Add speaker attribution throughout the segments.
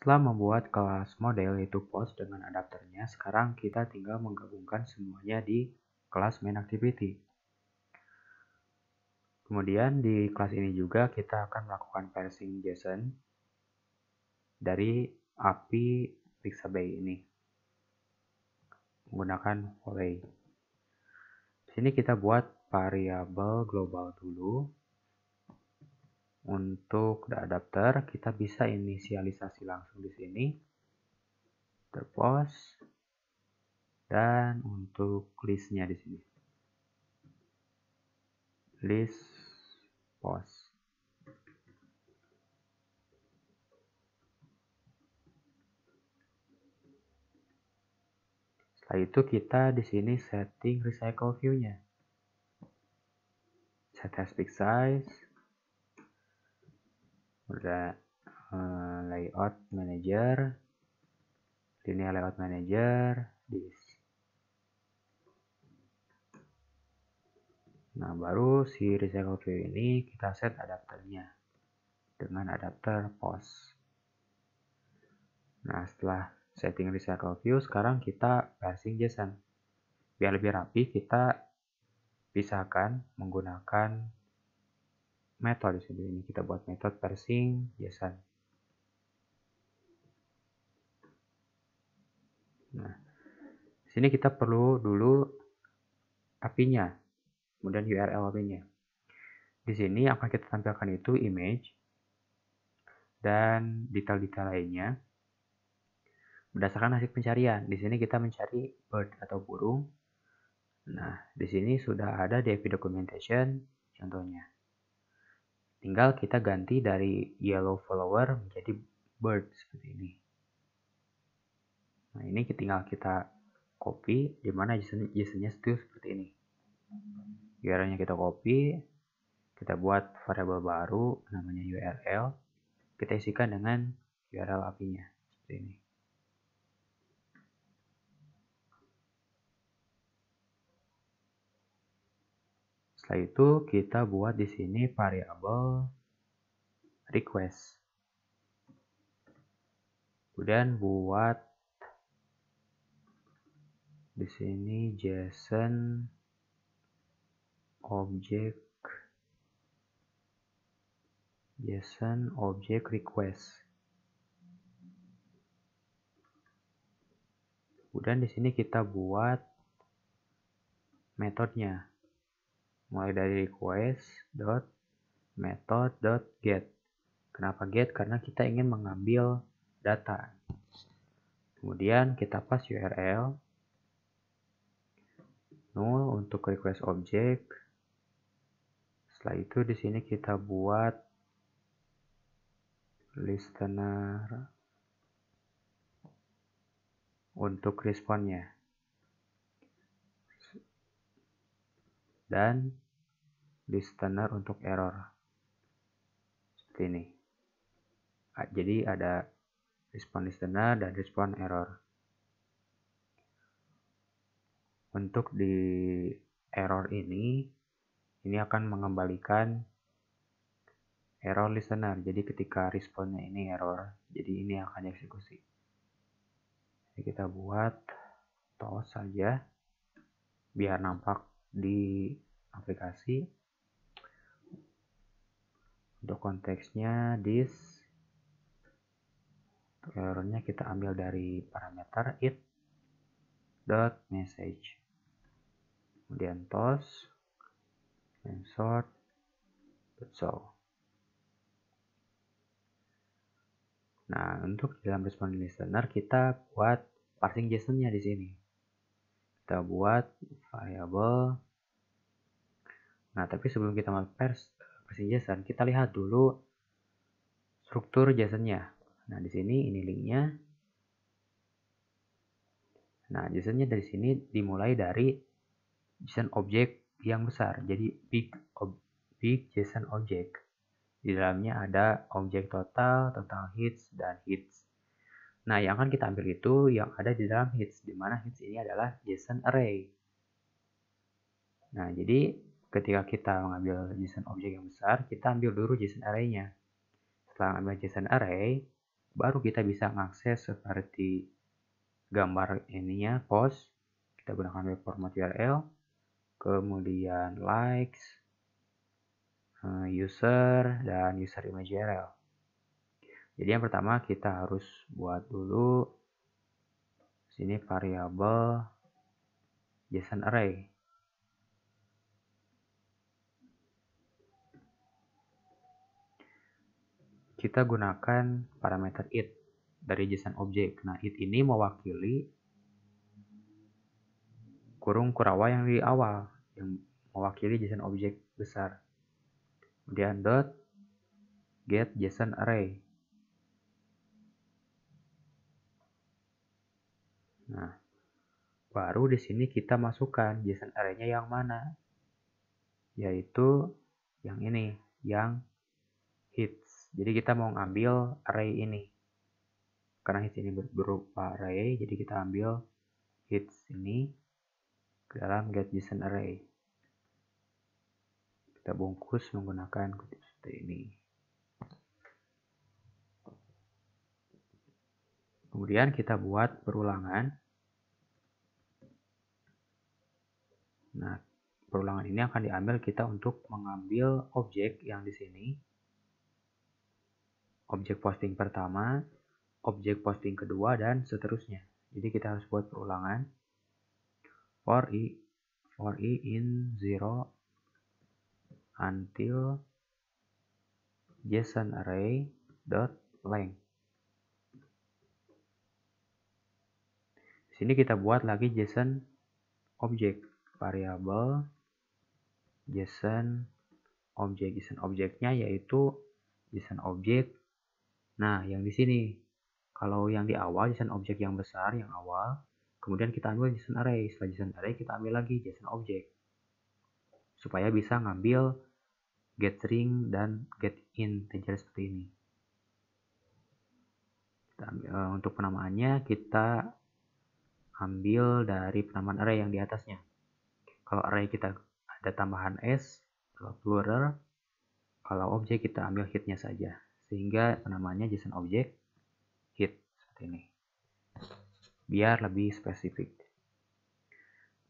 Speaker 1: Setelah membuat kelas model yaitu post dengan adapternya, sekarang kita tinggal menggabungkan semuanya di kelas main activity. Kemudian di kelas ini juga kita akan melakukan parsing JSON dari API Pixabay ini menggunakan volley. Di sini kita buat variabel global dulu. Untuk adapter kita bisa inisialisasi langsung di sini. Terpos dan untuk listnya di sini. List post. Setelah itu kita di sini setting recycle view-nya. Set as big size. Udah layout manager. Linear layout manager. This. Nah, baru si recycle view ini kita set adapternya dengan adapter post. Nah, setelah setting recycle view, sekarang kita parsing JSON. Biar lebih rapi, kita pisahkan menggunakan metode di sini. Kita buat metode parsing JSON. Nah, di sini kita perlu dulu API-nya, kemudian URL API-nya. Di sini akan kita tampilkan itu image dan detail-detail lainnya berdasarkan hasil pencarian. Di sini kita mencari bird atau burung. Nah, di sini sudah ada DFV documentation contohnya. Tinggal kita ganti dari yellow flower menjadi bird seperti ini. Nah, ini tinggal kita copy, di mana JSON-nya itu seperti ini. URL-nya kita copy, kita buat variabel baru namanya URL, kita isikan dengan URL API-nya seperti ini. Setelah itu kita buat di sini variabel request. Kemudian buat di sini JSON object request. Kemudian di sini kita buat metodenya. Mulai dari request.method.get. Kenapa get? Karena kita ingin mengambil data. Kemudian kita pas URL null untuk request object. Setelah itu di sini kita buat listener untuk responnya dan listener untuk error seperti ini. Jadi ada respon listener dan respon error. Untuk di error ini akan mengembalikan error listener. Jadi ketika responnya ini error, jadi ini akan dieksekusi. Jadi kita buat toast saja biar nampak di aplikasi. Untuk konteksnya this, untuk errornya kita ambil dari parameter it.message. Kemudian toast and sort.show. Nah, untuk dalam respon listener kita buat parsing JSON-nya di sini. Kita buat variabel. Nah, tapi sebelum kita parsing JSON, kita lihat dulu struktur JSON-nya. Nah, di sini ini linknya. Nah, JSON-nya dari sini dimulai dari JSON object yang besar. Jadi big JSON object. Di dalamnya ada objek total hits, dan hits. Nah, yang akan kita ambil itu yang ada di dalam hits, di mana hits ini adalah JSON array. Nah, jadi ketika kita mengambil JSON objek yang besar, kita ambil dulu JSON array-nya. Setelah ambil JSON array, baru kita bisa mengakses seperti gambar ininya, post. Kita gunakan web format URL, kemudian likes, user, dan user image URL. Jadi yang pertama kita harus buat dulu sini variabel JSON array. Kita gunakan parameter it dari JSON object. Nah, it ini mewakili kurung kurawa yang di awal, yang mewakili JSON object besar. Kemudian dot get JSON array. Nah, baru di sini kita masukkan JSON array-nya yang mana, yaitu yang ini, yang hits. Jadi kita mau ngambil array ini. Karena hits ini berupa array, jadi kita ambil hits ini ke dalam get JSON array. Kita bungkus menggunakan kutip seperti ini. Kemudian kita buat perulangan. Nah, perulangan ini akan diambil kita untuk mengambil objek yang di sini. Objek posting pertama, objek posting kedua, dan seterusnya. Jadi kita harus buat perulangan. For i in 0 until JSON array dot length. Di sini kita buat lagi JSON object, variabel JSON object. JSON objectnya yaitu JSON object. Nah, yang di sini, kalau yang di awal JSON object yang besar, yang awal, kemudian kita ambil JSON array. Setelah JSON array kita ambil lagi JSON object, supaya bisa ngambil getString dan getInteger seperti ini. Untuk penamaannya kita ambil dari penamaan array yang di atasnya. Kalau array kita ada tambahan s, kalau plural, kalau objek kita ambil hitnya saja, sehingga penamaannya JSON object hit seperti ini, biar lebih spesifik.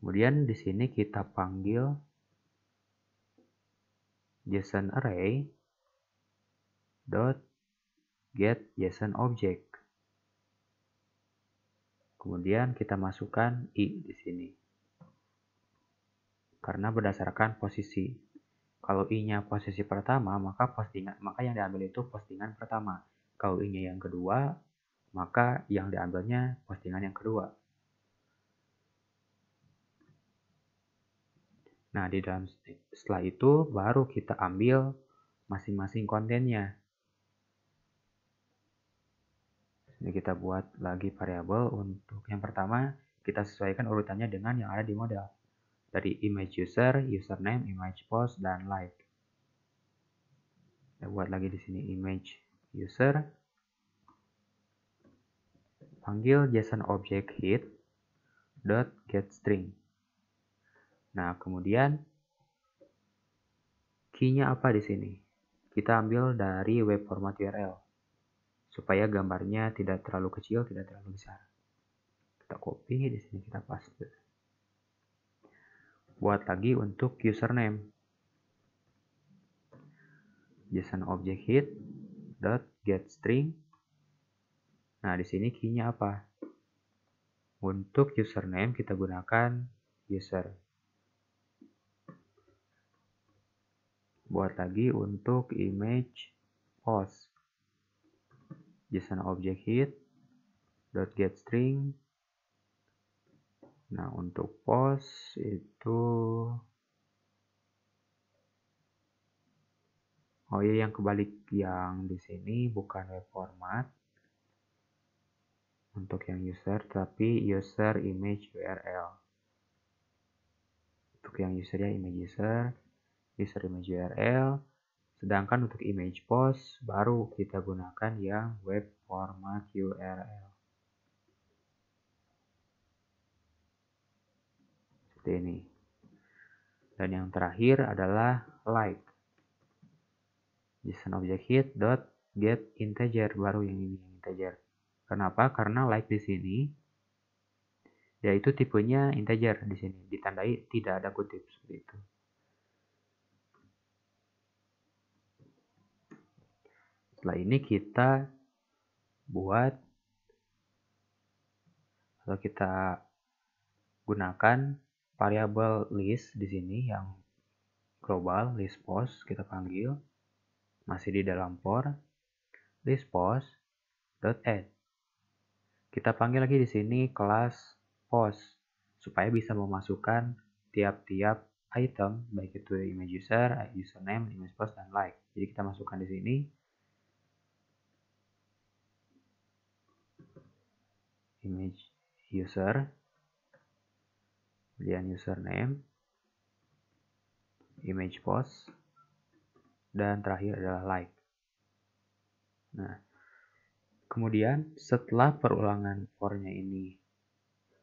Speaker 1: Kemudian di sini kita panggil JSON array dot get JSON object. Kemudian kita masukkan i di sini. Karena berdasarkan posisi. Kalau i-nya posisi pertama, maka yang diambil itu postingan pertama. Kalau i-nya yang kedua, maka yang diambilnya postingan yang kedua. Nah, setelah itu baru kita ambil masing-masing kontennya. Ini kita buat lagi variabel. Untuk yang pertama, kita sesuaikan urutannya dengan yang ada di model. Dari image user, username, image post, dan like. Kita buat lagi di sini image user. Panggil JSON object hit dot getString. Nah, kemudian key-nya apa di sini? Kita ambil dari web format URL supaya gambarnya tidak terlalu kecil, tidak terlalu besar. Kita copy, di sini kita paste. Buat lagi untuk username. JSON object hit dot getString. Nah, di sini key-nya apa? Untuk username kita gunakan user. Buat lagi untuk image post. JSON object hit dot getString. Nah, untuk post itu yang kebalik, yang di sini bukan web format untuk yang user, tapi user image URL. Untuk yang usernya image user image URL. Sedangkan untuk image post baru kita gunakan yang web format URL. Seperti ini. Dan yang terakhir adalah like. JSON object hit dot get integer, baru yang ini yang integer. Kenapa? Karena like di sini yaitu tipenya integer, di sini ditandai tidak ada kutip seperti itu. Setelah ini kita buat atau kita gunakan variabel list di sini yang global, list post kita panggil, masih di dalam for list post .add. Kita panggil lagi di sini kelas post supaya bisa memasukkan tiap-tiap item, baik itu image user, username, image post, dan like. Jadi kita masukkan di sini image user, kemudian username, image post, dan terakhir adalah like. Nah, kemudian setelah perulangan for-nya ini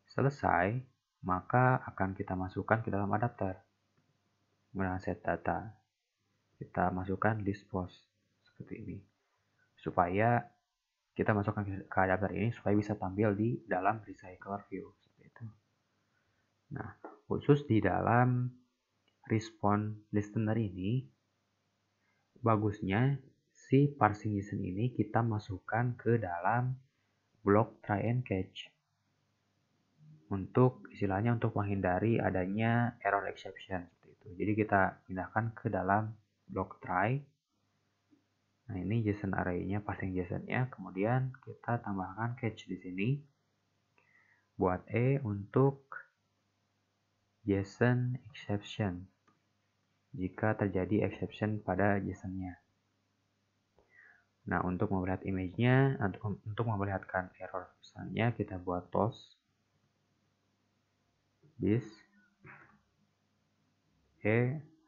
Speaker 1: selesai, maka akan kita masukkan ke dalam adapter menggunakan set data. Kita masukkan list post seperti ini supaya kita masukkan ke adapter ini supaya bisa tampil di dalam recycler view seperti itu. Nah, khusus di dalam response listener ini, bagusnya si parsing JSON ini kita masukkan ke dalam blok try and catch untuk istilahnya untuk menghindari adanya error exception seperti itu. Jadi kita pindahkan ke dalam blok try. Nah, ini JSON array-nya, parsing JSON-nya, kemudian kita tambahkan catch di sini buat untuk JSON exception jika terjadi exception pada JSON-nya. Nah, untuk melihat image-nya, untuk memperlihatkan error misalnya, kita buat toss this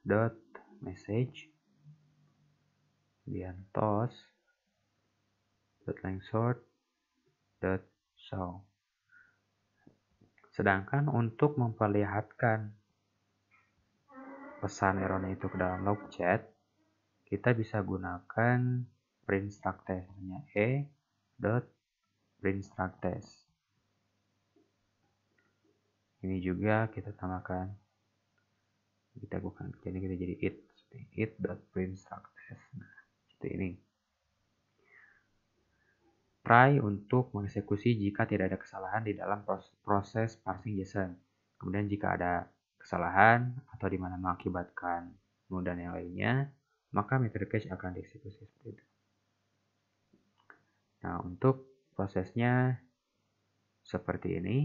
Speaker 1: dot message, kemudian toss dot length short dot show. Sedangkan untuk memperlihatkan pesan errornya itu ke dalam log chat, kita bisa gunakan print struct test-nya dot print struct test. Ini juga kita tambahkan, kita bukan, jadi kita jadi it dot print struct test. Nah, seperti ini. Try untuk mengeksekusi jika tidak ada kesalahan di dalam proses parsing JSON. Kemudian jika ada kesalahan atau di mana mengakibatkan null dan yang lainnya, maka metode catch akan dieksekusi seperti itu. Nah, untuk prosesnya seperti ini.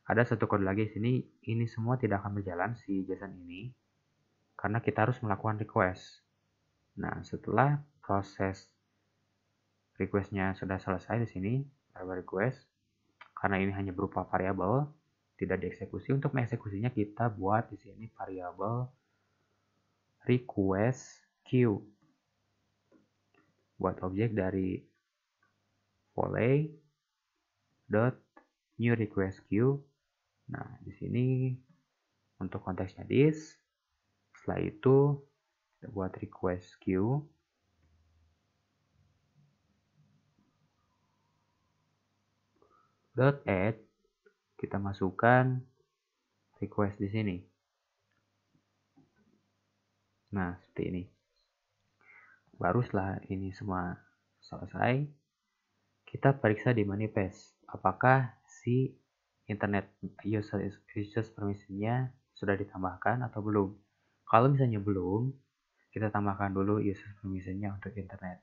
Speaker 1: Ada satu kode lagi di sini, ini semua tidak akan berjalan si JSON ini karena kita harus melakukan request. Nah, setelah proses request-nya sudah selesai di sini, variable request, karena ini hanya berupa variabel, tidak dieksekusi. Untuk mengeksekusinya kita buat di sini variabel request queue. Buat objek dari volley dot new request queue. Nah, di sini untuk konteksnya this. Setelah itu kita buat request queue. .add, kita masukkan request di sini. Nah, seperti ini. Baru setelah ini semua selesai, kita periksa di manifest apakah si internet users permission-nya sudah ditambahkan atau belum. Kalau misalnya belum, kita tambahkan dulu users permission-nya untuk internet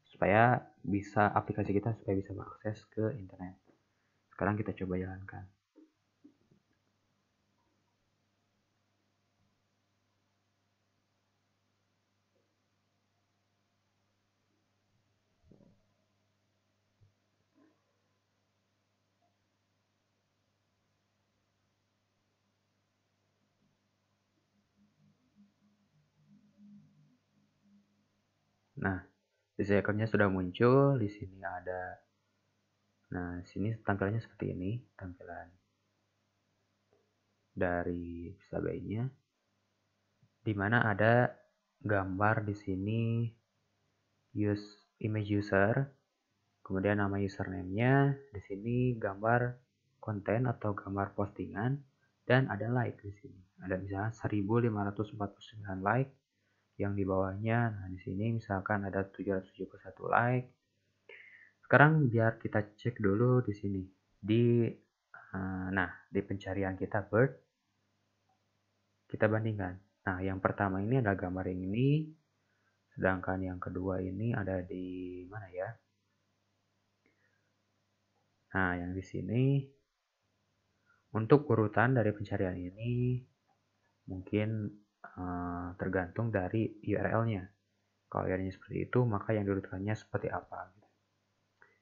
Speaker 1: supaya bisa aplikasi kita supaya bisa mengakses ke internet. Sekarang kita coba jalankan. Nah, recycle-nya sudah muncul. Di sini ada. Nah, sini tampilannya seperti ini, tampilan dari display-nya, di mana ada gambar di sini image user, kemudian nama username-nya, di sini gambar konten atau gambar postingan, dan ada like di sini. Ada misalnya 1549 like, yang di bawahnya, nah di sini misalkan ada 771 like. Sekarang biar kita cek dulu di sini di pencarian kita bird, kita bandingkan. Nah, yang pertama ini ada gambar yang ini, sedangkan yang kedua ini ada di mana ya? Nah, yang di sini untuk urutan dari pencarian ini mungkin tergantung dari URL-nya. Kalau URL-nya seperti itu, maka yang diurutkannya seperti apa.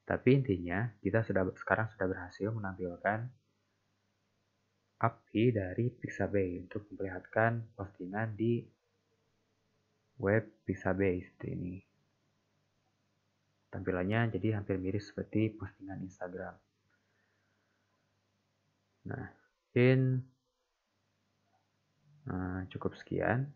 Speaker 1: Tapi intinya, kita sekarang sudah berhasil menampilkan API dari Pixabay untuk memperlihatkan postingan di web Pixabay seperti ini. Tampilannya jadi hampir mirip seperti postingan Instagram. Nah, mungkin cukup sekian.